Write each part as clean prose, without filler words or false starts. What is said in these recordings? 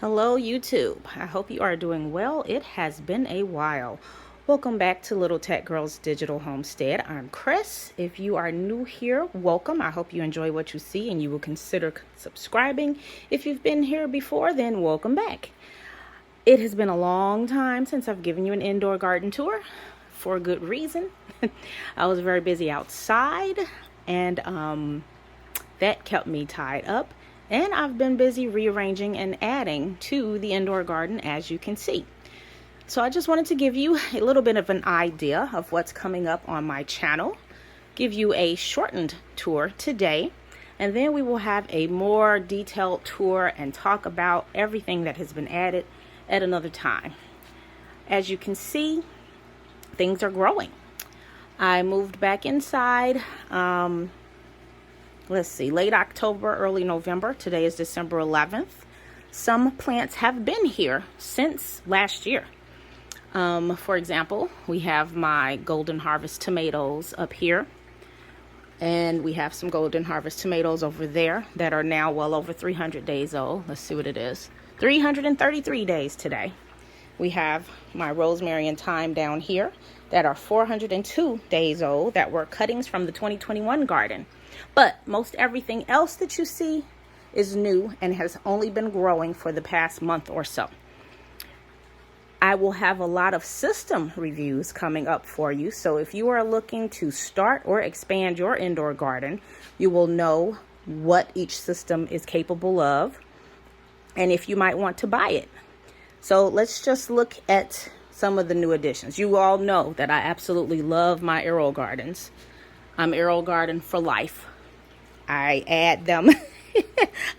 Hello YouTube. I hope you are doing well. It has been a while. Welcome back to Little Tech Girls Digital Homestead. I'm Chris. If you are new here, welcome. I hope you enjoy what you see and you will consider subscribing. If you've been here before, then welcome back. It has been a long time since I've given you an indoor garden tour for a good reason. I was very busy outside and that kept me tied up. And I've been busy rearranging and adding to the indoor garden, as you can see. So I just wanted to give you a little bit of an idea of what's coming up on my channel, give you a shortened tour today, and then we will have a more detailed tour and talk about everything that has been added at another time. As you can see, things are growing. I moved back inside. Let's see, late October, early November. Today is December 11th. Some plants have been here since last year. For example, we have my Golden Harvest tomatoes up here. And we have some Golden Harvest tomatoes over there that are now well over 300 days old. Let's see what it is. 333 days today. We have my rosemary and thyme down here that are 402 days old that were cuttings from the 2021 garden. But most everything else that you see is new and has only been growing for the past month or so. I will have a lot of system reviews coming up for you. So if you are looking to start or expand your indoor garden, you will know what each system is capable of and if you might want to buy it. So let's just look at some of the new additions. You all know that I absolutely love my AeroGardens. I'm AeroGarden for life. I add them.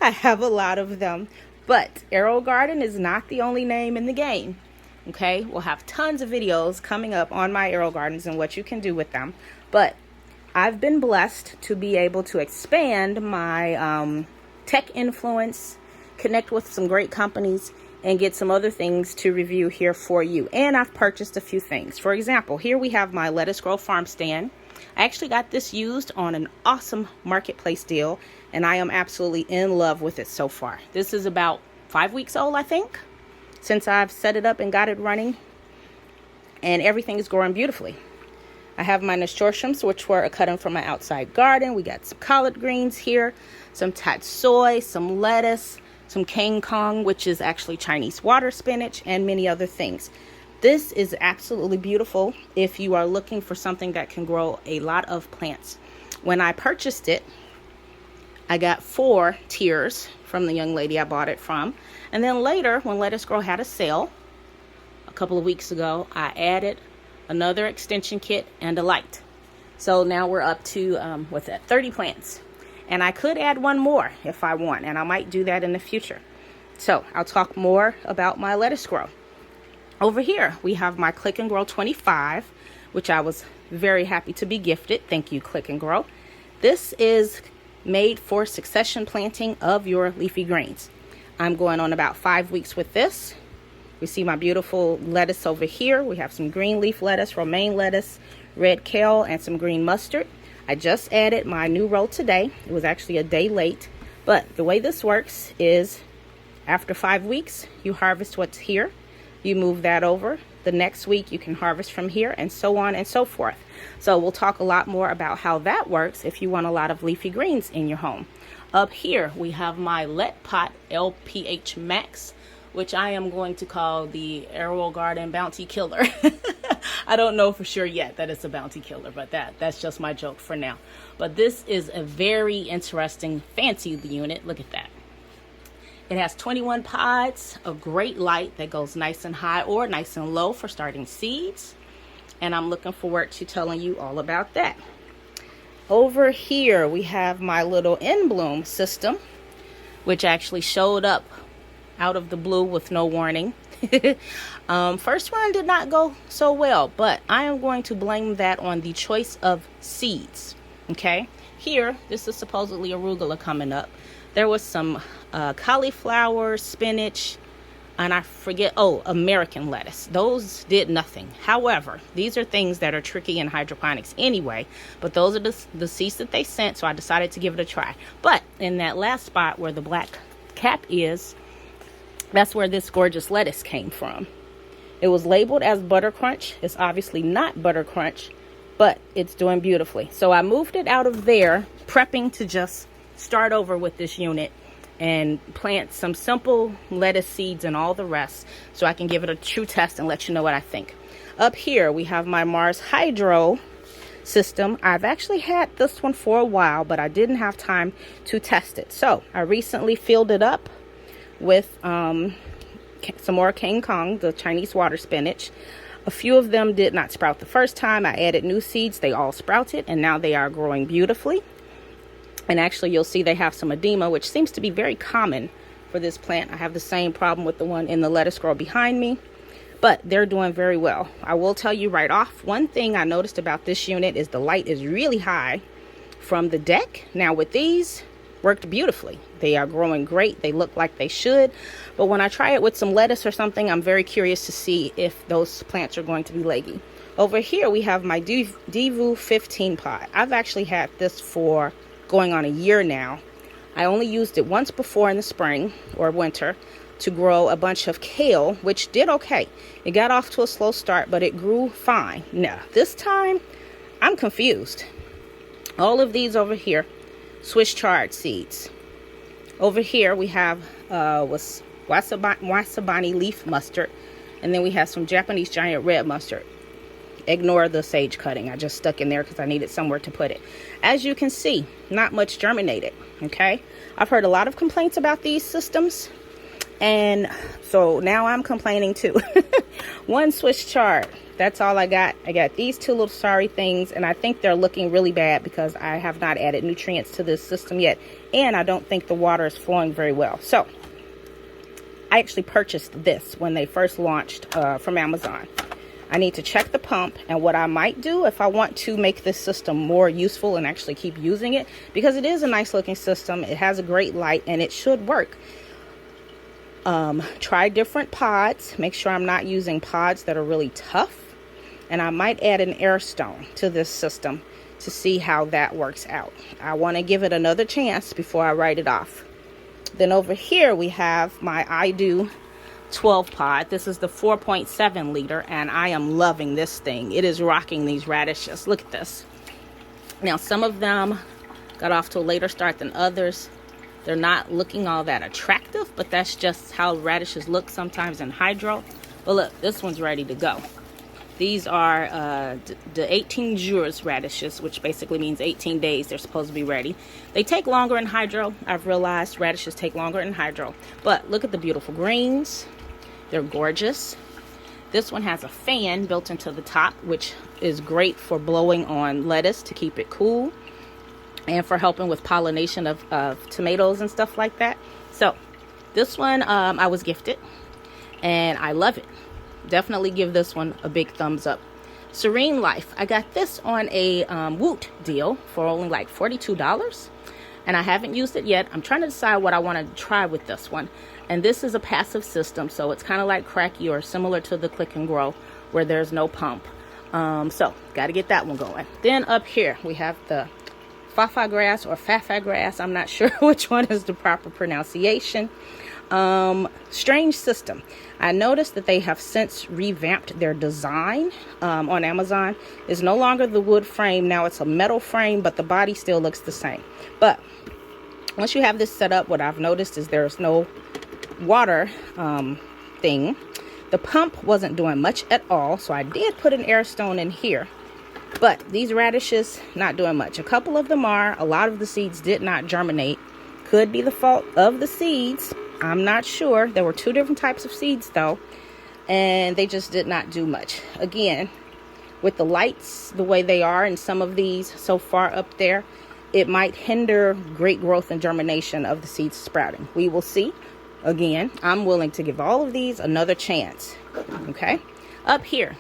I have a lot of them. But AeroGarden is not the only name in the game. Okay, we'll have tons of videos coming up on my AeroGardens and what you can do with them. But I've been blessed to be able to expand my tech influence, connect with some great companies, and get some other things to review here for you. And I've purchased a few things. For example, here we have my Lettuce Grow Farm Stand. I actually got this used on an awesome marketplace deal, and I am absolutely in love with it so far. This is about 5 weeks old, I think, since I've set it up and got it running, and everything is growing beautifully. I have my nasturtiums, which were a cutting from my outside garden. We got some collard greens here, some tatsoi, some lettuce, some King Kong, which is actually Chinese water spinach, and many other things. This is absolutely beautiful if you are looking for something that can grow a lot of plants. When I purchased it, I got 4 tiers from the young lady I bought it from. And then later, when Lettuce Grow had a sale a couple of weeks ago, I added another extension kit and a light. So now we're up to, 30 plants. And I could add one more if I want, and I might do that in the future. So I'll talk more about my Lettuce Grow. Over here, we have my Click and Grow 25, which I was very happy to be gifted. Thank you, Click and Grow. This is made for succession planting of your leafy greens. I'm going on about 5 weeks with this. We see my beautiful lettuce over here. We have some green leaf lettuce, romaine lettuce, red kale, and some green mustard. I just added my new row today. It was actually a day late, but the way this works is after 5 weeks, you harvest what's here. You move that over. The next week you can harvest from here, and so on and so forth. So we'll talk a lot more about how that works if you want a lot of leafy greens in your home. Up here we have my Let Pot LPH Max, which I am going to call the AeroGarden Bounty Killer. I don't know for sure yet that it's a bounty killer, but that's just my joke for now. But this is a very interesting, fancy unit. Look at that. It has 21 pods, a great light that goes nice and high or nice and low for starting seeds. And I'm looking forward to telling you all about that. Over here, we have my little In Bloom system, which actually showed up out of the blue with no warning. First one did not go so well, but I am going to blame that on the choice of seeds. Okay, here, this is supposedly arugula coming up. There was some cauliflower, spinach, and I forget, American lettuce. Those did nothing. However, these are things that are tricky in hydroponics anyway, but those are the seeds that they sent, so I decided to give it a try. But in that last spot where the black cap is, That's where this gorgeous lettuce came from. It was labeled as Butter Crunch. It's obviously not Butter Crunch, but it's doing beautifully. So I moved it out of there, prepping to just start over with this unit and plant some simple lettuce seeds and all the rest, so I can give it a true test and let you know what I think. Up here we have my Mars Hydro system. I've actually had this one for a while, but I didn't have time to test it. So I recently filled it up with some more King Kong, the Chinese water spinach. A few of them did not sprout the first time. I added new seeds. They all sprouted, and now they are growing beautifully. And actually, you'll see they have some edema, which seems to be very common for this plant. I have the same problem with the one in the lettuce grow behind me, but they're doing very well. I will tell you right off, one thing I noticed about this unit is the light is really high from the deck. Now with these, worked beautifully. They are growing great. They look like they should. But when I try it with some lettuce or something, I'm very curious to see if those plants are going to be leggy. Over here, we have my Divu 15 pot. I've actually had this for going on a year now. I only used it once before in the spring or winter to grow a bunch of kale, which did okay. It got off to a slow start, but it grew fine. Now, this time, I'm confused. All of these over here, Swiss chard seeds. Over here, we have wasabani leaf mustard, and then we have some Japanese giant red mustard. Ignore the sage cutting. I just stuck in there because I needed somewhere to put it. As you can see, not much germinated. Okay, I've heard a lot of complaints about these systems, and so now I'm complaining too. One Swiss chard, that's all I got. I got these two little sorry things, and I think they're looking really bad because I have not added nutrients to this system yet, and I don't think the water is flowing very well. So I actually purchased this when they first launched from Amazon. I need to check the pump, and what I might do if I want to make this system more useful and actually keep using it, because it is a nice looking system, it has a great light, and it should work. Try different pods. Make sure I'm not using pods that are really tough, and I might add an air stone to this system to see how that works out. I want to give it another chance before I write it off. Then over here we have my I Do 12 pod. This is the 4.7 liter, and I am loving this thing. It is rocking these radishes. Look at this. Now, some of them got off to a later start than others. They're not looking all that attractive, but that's just how radishes look sometimes in hydro. But look, this one's ready to go. These are the 18 jours radishes, which basically means 18 days they're supposed to be ready. They take longer in hydro. I've realized radishes take longer in hydro. But look at the beautiful greens. They're gorgeous. This one has a fan built into the top, which is great for blowing on lettuce to keep it cool and for helping with pollination of tomatoes and stuff like that. So this one I was gifted, and I love it. Definitely give this one a big thumbs up. Serene Life. I got this on a Woot deal for only like $42, and I haven't used it yet. I'm trying to decide what I want to try with this one. And this is a passive system, so it's kind of like Cracky or similar to the Click and Grow, where there's no pump. So got to get that one going. Then up here we have the Fafa grass or Fafa grass. I'm not sure which one is the proper pronunciation. Strange system. I noticed that they have since revamped their design on Amazon. It's no longer the wood frame. Now it's a metal frame, but the body still looks the same. But once you have this set up, what I've noticed is there's no water thing. The pump wasn't doing much at all, so I did put an air stone in here. But these radishes, not doing much. A couple of them are. A lot of the seeds did not germinate. Could be the fault of the seeds. I'm not sure. There were two different types of seeds though, and they just did not do much. Again, with the lights the way they are and some of these so far up there, it might hinder great growth and germination of the seeds sprouting. We will see. Again, I'm willing to give all of these another chance. Okay, up here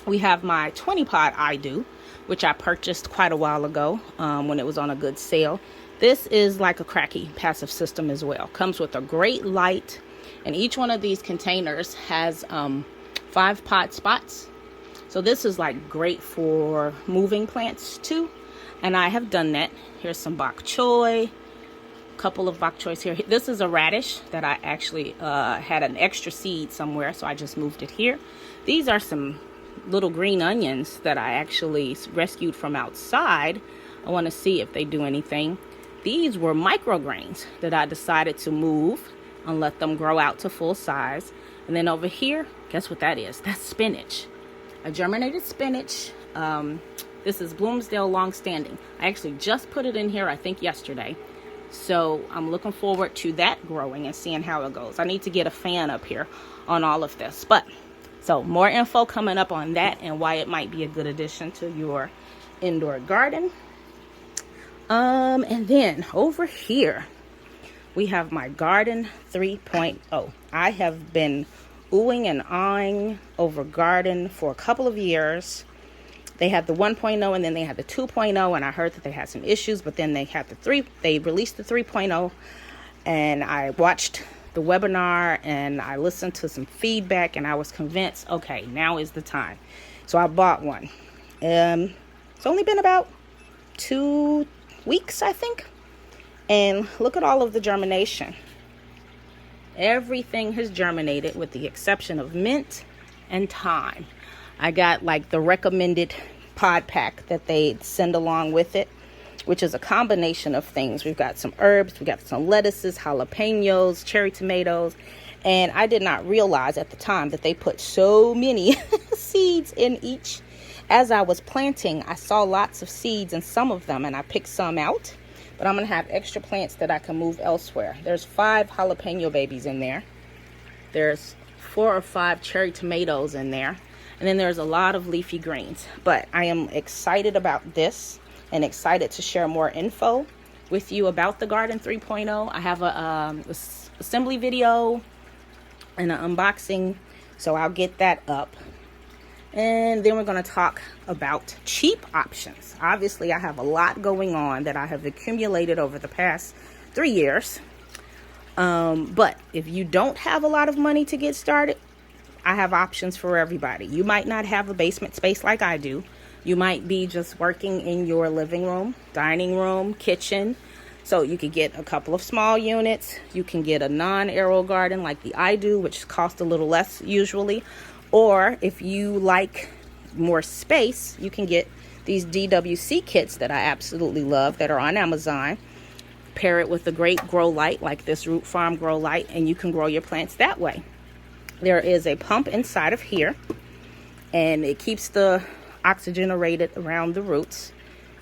we have my 20 pod I Do, which I purchased quite a while ago when it was on a good sale. This is like a Cracky passive system as well. Comes with a great light, and each one of these containers has 5 pot spots. So this is like great for moving plants too, and I have done that. Here's some bok choy, couple of bok choys here. This is a radish that I actually had an extra seed somewhere, so I just moved it here. These are some little green onions that I actually rescued from outside. I want to see if they do anything. These were microgreens that I decided to move and let them grow out to full size. And then over here, guess what that is? That's spinach. A germinated spinach. This is Bloomsdale Longstanding. I actually just put it in here, I think yesterday. So I'm looking forward to that growing and seeing how it goes. I need to get a fan up here on all of this. But so more info coming up on that and why it might be a good addition to your indoor garden. And then over here, we have my Garden 3.0. I have been oohing and ahhing over Garden for a couple of years. They had the 1.0 and then they had the 2.0, and I heard that they had some issues, but then they had they released the 3.0, and I watched the webinar and I listened to some feedback and I was convinced, okay, now is the time. So I bought one. It's only been about 2 weeks, I think. And look at all of the germination. Everything has germinated with the exception of mint and thyme. I got like the recommended pod pack that they send along with it, which is a combination of things. We've got some herbs, we got some lettuces, jalapenos, cherry tomatoes, and I did not realize at the time that they put so many seeds in each. As I was planting, I saw lots of seeds in some of them, and I picked some out, but I'm going to have extra plants that I can move elsewhere. There's 5 jalapeno babies in there. There's 4 or 5 cherry tomatoes in there. And then there's a lot of leafy greens. But I am excited about this and excited to share more info with you about the Garden 3.0. I have a assembly video and an unboxing, so I'll get that up. And then we're going to talk about cheap options. Obviously, I have a lot going on that I have accumulated over the past 3 years. But if you don't have a lot of money to get started, I have options for everybody. You might not have a basement space like I do. You might be just working in your living room, dining room, kitchen. So you could get a couple of small units. You can get a non-aero garden like I do, which costs a little less usually. Or if you like more space, you can get these DWC kits that I absolutely love that are on Amazon. Pair it with a great grow light like this Root Farm grow light, and you can grow your plants that way. There is a pump inside of here, and it keeps the oxygen aerated around the roots.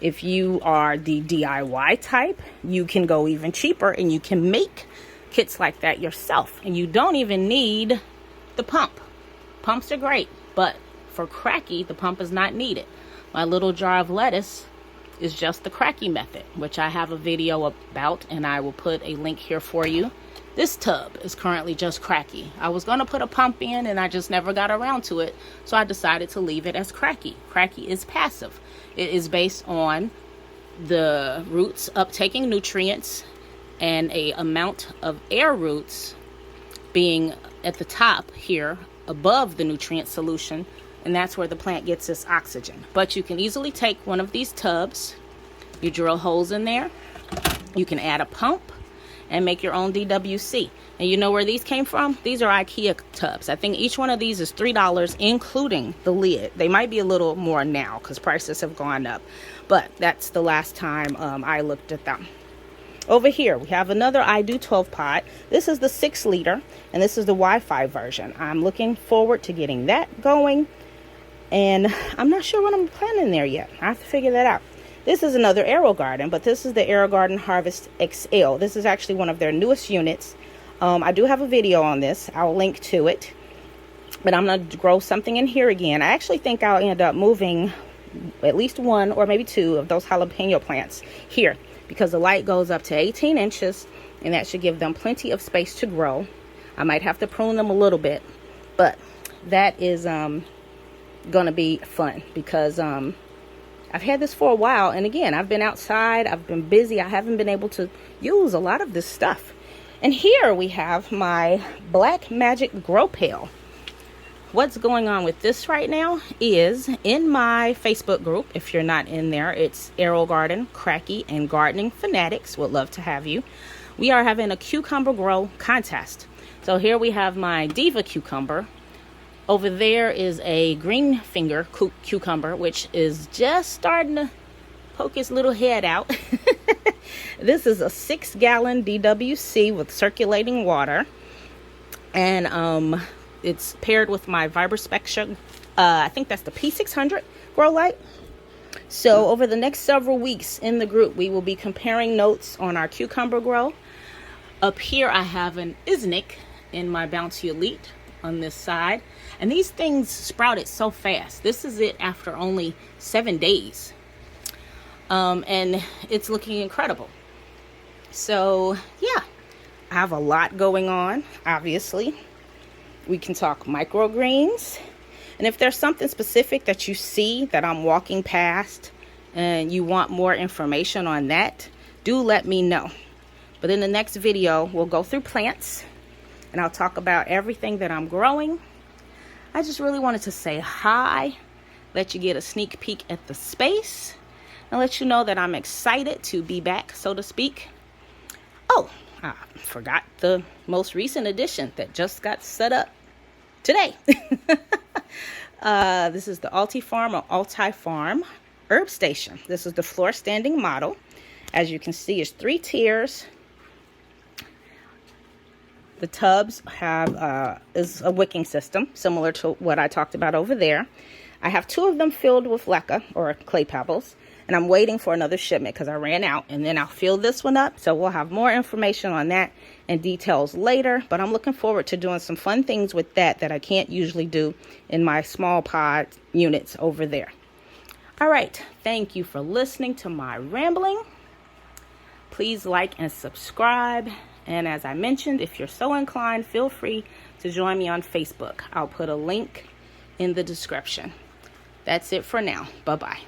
If you are the DIY type, you can go even cheaper and you can make kits like that yourself, and you don't even need the pump. Pumps are great, but for Cracky, the pump is not needed. My little jar of lettuce is just the Cracky method, which I have a video about, and I will put a link here for you. This tub is currently just Cracky. I was going to put a pump in and I just never got around to it, so I decided to leave it as Cracky. Cracky is passive. It is based on the roots uptaking nutrients and a amount of air roots being at the top here above the nutrient solution, and that's where the plant gets its oxygen. But you can easily take one of these tubs, you drill holes in there, you can add a pump, and make your own DWC. And you know where these came from? These are IKEA tubs. I think each one of these is $3, including the lid. They might be a little more now because prices have gone up, but that's the last time I looked at them. Over here, we have another I Do 12 pot. This is the 6 liter, and this is the Wi-Fi version. I'm looking forward to getting that going, and I'm not sure what I'm planning there yet. I have to figure that out. This is another Aero Garden, but this is the Aero Garden Harvest XL. This is actually one of their newest units. I do have a video on this. I'll link to it. But I'm going to grow something in here again. I actually think I'll end up moving at least 1 or maybe 2 of those jalapeno plants here, because the light goes up to 18 inches, and that should give them plenty of space to grow. I might have to prune them a little bit, but that is going to be fun because I've had this for a while, and again, I've been outside, I've been busy, I haven't been able to use a lot of this stuff. And here we have my Black Magic Grow Pail, what's going on with this right now is in my Facebook group, if you're not in there, it's xGarden, Cracky, and Gardening Fanatics. Would love to have you. We are having a cucumber grow contest. So here we have my Diva cucumber. Over there is a green finger cucumber, which is just starting to poke his little head out. This is a 6-gallon DWC with circulating water. And it's paired with my VibraSpectra, I think that's the P600 grow light. So over the next several weeks in the group, we will be comparing notes on our cucumber grow. Up here, I have an Isnick in my Bounty Elite on this side. And these things sprouted so fast. This is it after only 7 days. And it's looking incredible. So, yeah, I have a lot going on, obviously. We can talk microgreens. And if there's something specific that you see that I'm walking past and you want more information on that, do let me know. But in the next video, we'll go through plants and I'll talk about everything that I'm growing. I just really wanted to say hi, let you get a sneak peek at the space, and let you know that I'm excited to be back, so to speak. Oh, I forgot the most recent addition that just got set up today. This is the Alti-Farm Herb Station. This is the floor standing model. As you can see, it's 3 tiers. The tubs have is a wicking system, similar to what I talked about over there. I have 2 of them filled with LECA, or clay pebbles, and I'm waiting for another shipment because I ran out, and then I'll fill this one up. So we'll have more information on that and details later, but I'm looking forward to doing some fun things with that I can't usually do in my small pod units over there. All right, thank you for listening to my rambling. Please like and subscribe. And as I mentioned, if you're so inclined, feel free to join me on Facebook. I'll put a link in the description. That's it for now. Bye-bye.